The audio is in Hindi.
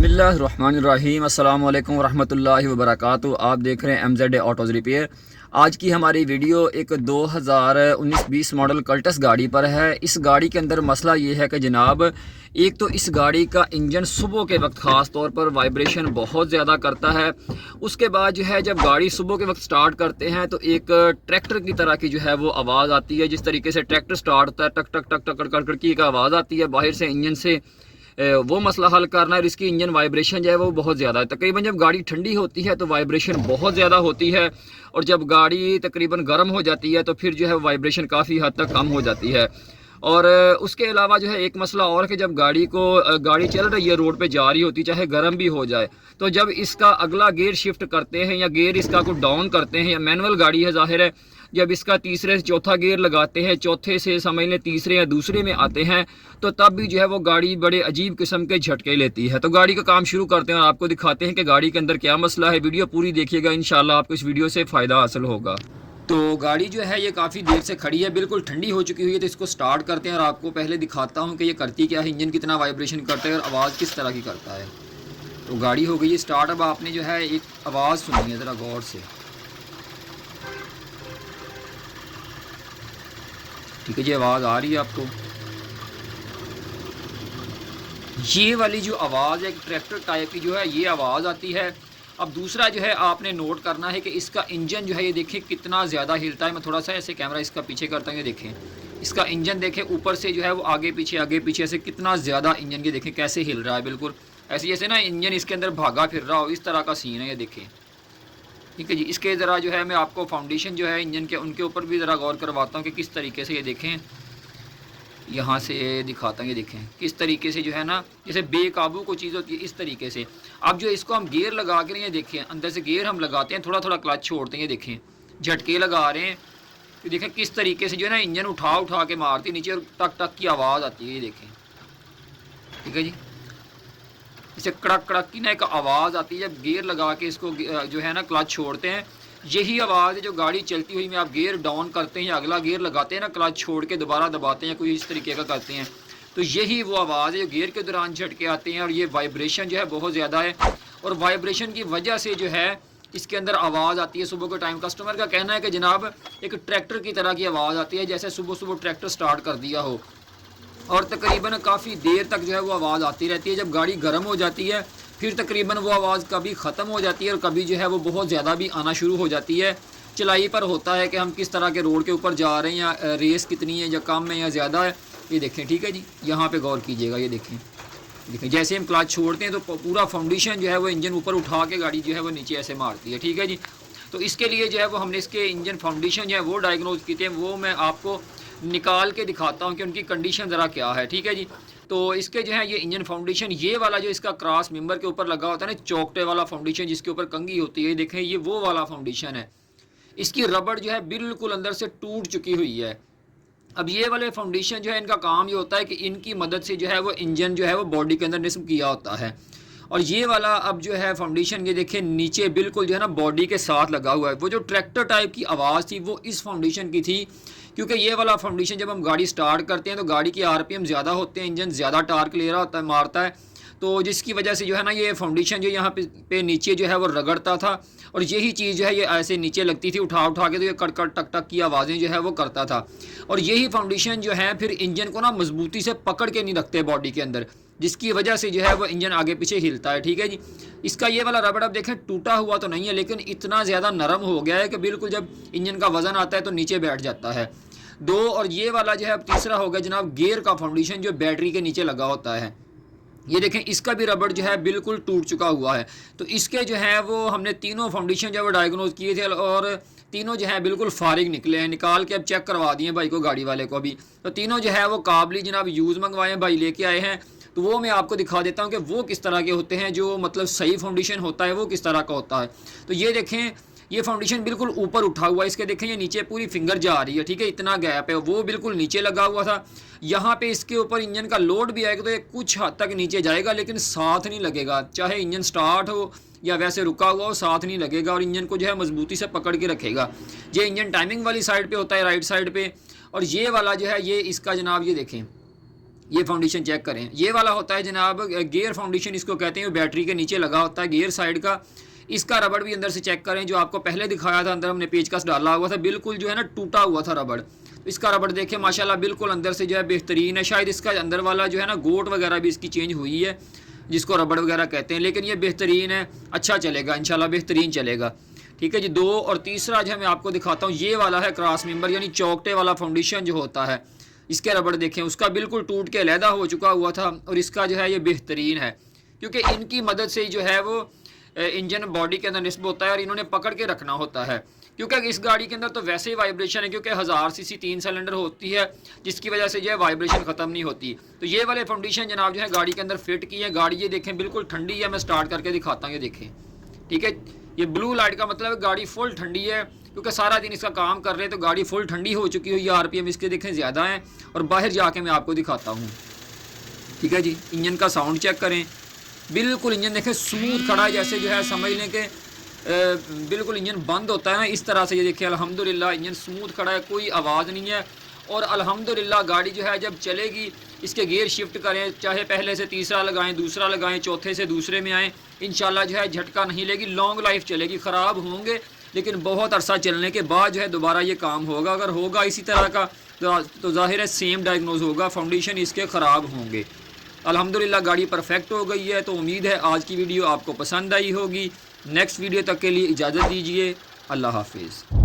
बिस्मिल्लाहिर्रहमानिर्रहीम अस्सलाम वालेकुम रहमतुल्लाहि व बरकातुहू। आप देख रहे हैं MZ ऑटोज़ रिपेयर। आज की हमारी वीडियो एक 2019-20 मॉडल कल्टस गाड़ी पर है। इस गाड़ी के अंदर मसला ये है कि जनाब, एक तो इस गाड़ी का इंजन सुबह के वक्त ख़ास तौर पर वाइब्रेशन बहुत ज़्यादा करता है। उसके बाद जो है जब गाड़ी सुबह के वक्त स्टार्ट करते हैं तो एक ट्रैक्टर की तरह की जो है वो आवाज़ आती है। जिस तरीके से ट्रैक्टर स्टार्ट होता है, टक टक टक टक टक टक की एक आवाज़ आती है बाहर से इंजन से। वो मसला हल करना है। और इसकी इंजन वाइब्रेशन जो है वो बहुत ज़्यादा है। तकरीबन जब गाड़ी ठंडी होती है तो वाइब्रेशन बहुत ज़्यादा होती है, और जब गाड़ी तकरीबन गर्म हो जाती है तो फिर जो है वाइब्रेशन काफ़ी हद तक कम हो जाती है। और उसके अलावा जो है एक मसला और कि जब गाड़ी चल रही है, रोड पे जा रही होती, चाहे गर्म भी हो जाए, तो जब इसका अगला गियर शिफ्ट करते हैं या गियर इसका को डाउन करते हैं, या मैनुअल गाड़ी है ज़ाहिर है, जब इसका तीसरे से चौथा गियर लगाते हैं, चौथे से समझ लें तीसरे या दूसरे में आते हैं, तो तब भी जो है वो गाड़ी बड़े अजीब किस्म के झटके लेती है। तो गाड़ी का काम शुरू करते हैं और आपको दिखाते हैं कि गाड़ी के अंदर क्या मसला है। वीडियो पूरी देखिएगा, इंशाल्लाह आपको इस वीडियो से फ़ायदा हासिल होगा। तो गाड़ी जो है ये काफ़ी देर से खड़ी है, बिल्कुल ठंडी हो चुकी हुई है। तो इसको स्टार्ट करते हैं और आपको पहले दिखाता हूँ कि ये करती क्या है, इंजन कितना वाइब्रेशन करता है और आवाज़ किस तरह की करता है। तो गाड़ी हो गई है स्टार्ट। अब आपने जो है एक आवाज़ सुनी है, ज़रा गौर से। ठीक है जी, आवाज़ आ रही है आपको। ये वाली जो आवाज़ है, एक ट्रैक्टर टाइप की जो है ये आवाज़ आती है। अब दूसरा जो है आपने नोट करना है कि इसका इंजन जो है ये देखें कितना ज़्यादा हिलता है। मैं थोड़ा सा ऐसे कैमरा इसका पीछे करता हूँ, ये देखें इसका इंजन देखें ऊपर से जो है वो आगे पीछे से कितना ज़्यादा इंजन, ये देखें कैसे हिल रहा है, बिल्कुल ऐसे जैसे ना इंजन इसके अंदर भागा फिर रहा हो, इस तरह का सीन है ये देखें। ठीक है जी, इसके ज़रा जो है मैं आपको फाउंडेशन जो है इंजन के उनके ऊपर भी ज़रा गौर करवाता हूँ कि किस तरीके से ये देखें, यहाँ से दिखाता हूँ, ये देखें किस तरीके से जो है ना जैसे बेकाबू कोई चीज़ होती है इस तरीके से। अब जो इसको हम गियर लगा के ये देखें, अंदर से गियर हम लगाते हैं, थोड़ा थोड़ा क्लच छोड़ते हैं, ये देखें झटके लगा रहे हैं, ये देखें किस तरीके से जो है ना इंजन उठा के मारती है नीचे और टक टक की आवाज़ आती है, ये देखें। ठीक है जी, इसे कड़क कड़क की ना एक आवाज़ आती है जब गियर लगा के इसको जो है ना क्लच छोड़ते हैं। यही आवाज़ है जो गाड़ी चलती हुई में आप गियर डाउन करते हैं या अगला गियर लगाते हैं ना, क्लच छोड़ के दोबारा दबाते हैं या कोई इस तरीके का करते हैं, तो यही वो आवाज़ है जो गियर के दौरान झटके आते हैं। और ये वाइब्रेशन जो है बहुत ज़्यादा है, और वाइब्रेशन की वजह से जो है इसके अंदर आवाज़ आती है सुबह के टाइम। कस्टमर का कहना है कि जनाब एक ट्रैक्टर की तरह की आवाज़ आती है, जैसे सुबह सुबह ट्रैक्टर स्टार्ट कर दिया हो, और तकरीबन काफ़ी देर तक जो है वो आवाज़ आती रहती है। जब गाड़ी गर्म हो जाती है फिर तकरीबन वो आवाज़ कभी ख़त्म हो जाती है और कभी जो है वो बहुत ज़्यादा भी आना शुरू हो जाती है। चलाई पर होता है कि हम किस तरह के रोड के ऊपर जा रहे हैं, या रेस कितनी है, या कम है या ज़्यादा है, ये देखें। ठीक है जी, यहाँ पे गौर कीजिएगा, ये देखें जैसे हम क्लच छोड़ते हैं तो पूरा फाउंडेशन जो है वो इंजन ऊपर उठा के गाड़ी जो है वो नीचे ऐसे मारती है। ठीक है जी, तो इसके लिए जो है वो हमने इसके इंजन फाउंडेशन जो है वो डायग्नोज किए थे, वो मैं आपको निकाल के दिखाता हूँ कि उनकी कंडीशन ज़रा क्या है। ठीक है जी, तो इसके जो है ये इंजन फाउंडेशन, ये वाला जो इसका क्रॉस मेंबर के ऊपर लगा होता है ना, चौकटे वाला फाउंडेशन जिसके ऊपर कंघी होती है, देखें ये वो वाला फाउंडेशन है। इसकी रबड़ जो है बिल्कुल अंदर से टूट चुकी हुई है। अब ये वाले फाउंडेशन जो है इनका काम ये होता है कि इनकी मदद से जो है वो इंजन जो है वो बॉडी के अंदर निस्ब किया होता है। और ये वाला अब जो है फाउंडेशन ये देखें नीचे बिल्कुल जो है ना बॉडी के साथ लगा हुआ है। वो जो ट्रैक्टर टाइप की आवाज़ थी वो इस फाउंडेशन की थथी, क्योंकि ये वाला फाउंडेशन जब हम गाड़ी स्टार्ट करते हैं तो गाड़ी की RPM ज़्यादा होते हैं, इंजन ज़्यादा टार्क ले रहा होता है, मारता है, तो जिसकी वजह से जो है ना ये फाउंडेशन जो यहाँ पे नीचे जो है वो रगड़ता था, और यही चीज़ जो है ये ऐसे नीचे लगती थी उठा के, तो ये कट कट टक टक की आवाज़ें जो है वो करता था। और यही फाउंडेशन जो है फिर इंजन को ना मजबूती से पकड़ के नहीं रखते बॉडी के अंदर, जिसकी वजह से जो है वो इंजन आगे पीछे हिलता है। ठीक है जी, इसका ये वाला रबड़ अब देखें टूटा हुआ तो नहीं है, लेकिन इतना ज़्यादा नरम हो गया है कि बिल्कुल जब इंजन का वज़न आता है तो नीचे बैठ जाता है। दो, और ये वाला जो है अब तीसरा हो गया जनाब गियर का फाउंडेशन जो बैटरी के नीचे लगा होता है, ये देखें इसका भी रबड़ जो है बिल्कुल टूट चुका हुआ है। तो इसके जो है वो हमने तीनों फाउंडेशन जो है वो डायग्नोज किए थे, और तीनों जो है बिल्कुल फारिग निकले हैं, निकाल के अब चेक करवा दिए भाई को, गाड़ी वाले को भी। तो तीनों जो है वो काबली जनाब यूज़ मंगवाए हैं, भाई लेके आए हैं, तो वो मैं आपको दिखा देता हूँ कि वो किस तरह के होते हैं, जो मतलब सही फाउंडेशन होता है वो किस तरह का होता है। तो ये देखें ये फाउंडेशन बिल्कुल ऊपर उठा हुआ है, इसके देखें ये नीचे पूरी फिंगर जा रही है। ठीक है, इतना गैप है, वो बिल्कुल नीचे लगा हुआ था। यहाँ पे इसके ऊपर इंजन का लोड भी आएगा तो ये कुछ हद तक नीचे जाएगा, लेकिन साथ नहीं लगेगा, चाहे इंजन स्टार्ट हो या वैसे रुका हुआ हो, साथ नहीं लगेगा, और इंजन को जो है मजबूती से पकड़ के रखेगा। ये इंजन टाइमिंग वाली साइड पे होता है, राइट साइड पे, और ये वाला जो है ये इसका जनाब ये देखें ये फाउंडेशन चेक करें, ये वाला होता है जनाब गियर फाउंडेशन इसको कहते हैं, बैटरी के नीचे लगा होता है गियर साइड का। इसका रबड़ भी अंदर से चेक करें, जो आपको पहले दिखाया था अंदर हमने पेचकस डाला हुआ था, बिल्कुल जो है ना टूटा हुआ था रबड़। तो इसका रबड़ देखें माशाल्लाह बिल्कुल अंदर से जो है बेहतरीन है। शायद इसका अंदर वाला जो है ना गोट वगैरह भी इसकी चेंज हुई है, जिसको रबड़ वगैरह कहते हैं, लेकिन ये बेहतरीन है, अच्छा चलेगा इंशाल्लाह, बेहतरीन चलेगा। ठीक है जी। 2 और तीसरा जो है मैं आपको दिखाता हूँ, ये वाला है क्रॉस मेंबर यानी चौकटे वाला फाउंडेशन जो होता है, इसके रबड़ देखें उसका बिल्कुल टूट के अलहदा हो चुका हुआ था, और इसका जो है ये बेहतरीन है, क्योंकि इनकी मदद से जो है वो इंजन बॉडी के अंदर निस्ब होता है और इन्होंने पकड़ के रखना होता है, क्योंकि इस गाड़ी के अंदर तो वैसे ही वाइब्रेशन है, क्योंकि 1000 सीसी 3 सिलेंडर होती है, जिसकी वजह से जो है वाइब्रेशन ख़त्म नहीं होती। तो ये वाले फाउंडेशन जनाब जो है गाड़ी के अंदर फिट की है। गाड़ी ये देखें बिल्कुल ठंडी है, मैं स्टार्ट करके दिखाता हूँ, ये देखें। ठीक है, ये ब्लू लाइट का मतलब है गाड़ी फुल ठंडी है, क्योंकि सारा दिन इसका काम कर रहे हैं तो गाड़ी फुल ठंडी हो चुकी हुई है। RPM इसके देखें ज़्यादा हैं, और बाहर जाके मैं आपको दिखाता हूँ। ठीक है जी। इंजन का साउंड चेक करें, बिल्कुल इंजन देखें स्मूथ खड़ा है, जैसे जो है समझ लें कि बिल्कुल इंजन बंद होता है ना, इस तरह से ये देखिए अल्हम्दुलिल्लाह इंजन स्मूथ खड़ा है, कोई आवाज़ नहीं है। और अल्हम्दुलिल्लाह गाड़ी जो है जब चलेगी, इसके गियर शिफ्ट करें, चाहे पहले से तीसरा लगाएं, दूसरा लगाएं, चौथे से दूसरे में आएँ, इंशाल्लाह जो है झटका नहीं लेगी, लॉन्ग लाइफ चलेगी। ख़राब होंगे लेकिन बहुत अरसा चलने के बाद जो है दोबारा ये काम होगा। अगर होगा इसी तरह का तो ज़ाहिर है सेम डायग्नोज होगा, फाउंडेशन इसके ख़राब होंगे। अल्हम्दुलिल्लाह गाड़ी परफेक्ट हो गई है। तो उम्मीद है आज की वीडियो आपको पसंद आई होगी। नेक्स्ट वीडियो तक के लिए इजाज़त दीजिए। अल्लाह हाफिज़।